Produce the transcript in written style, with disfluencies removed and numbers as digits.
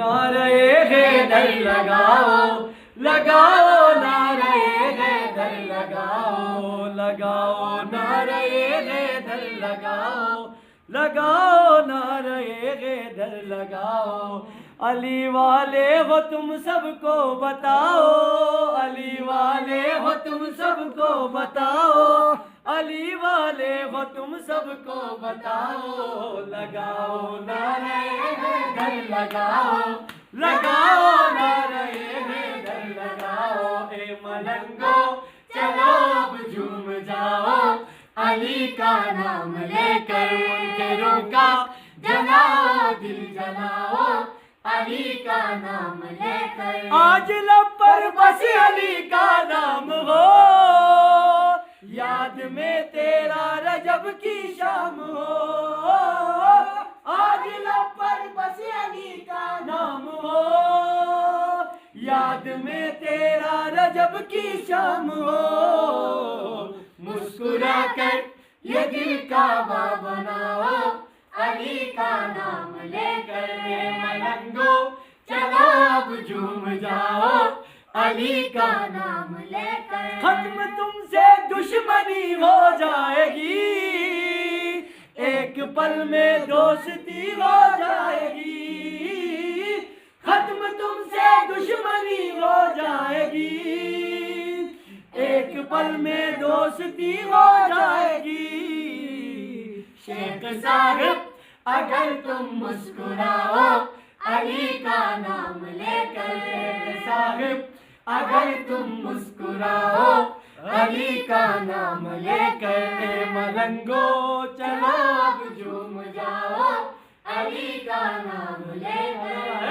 नारे हैदर लगाओ लगाओ, नारे हैदर लगाओ लगाओ, नारे हैदर लगाओ लगाओ, नारे हैदर लगाओ। अली वाले हो तुम सबको बताओ, अली वाले हो तुम सबको बताओ, अली वाले हो तुम सबको बताओ। लगाओ नारे हैदर लगाओ लगाओ, नारे हैदर लगाओ। ए मलंगो चलो अब झूम जाओ, अली का नाम लेकर मुनकरों का जलाओ, दिल जलाओ, अली का नाम लेकर। आज लब पर बस अली का नाम हो, याद में तेरा रजब की शाम हो। आज लब पर बस अली का नाम हो, याद में तेरा रजब की शाम हो। मुस्कुरा कर ये दिल का बाब बनाओ, अली का नाम लेकर। मलंगो चलो अब झूम जाओ, अली का नाम लेकर। खत्म तुमसे दुश्मनी हो जाएगी, एक पल में दोस्ती हो जाएगी। खत्म तुमसे दुश्मनी हो जाएगी, एक पल में दोस्ती हो जाएगी। शेख साहिब अगर तुम मुस्कुराओ, अली का नाम लेकर। शेख साहिब अगर तुम मुस्कुराओ, अली का नाम लेकर। ए मलंगो चलो अब झूम जाओ, अली का नाम लेकर।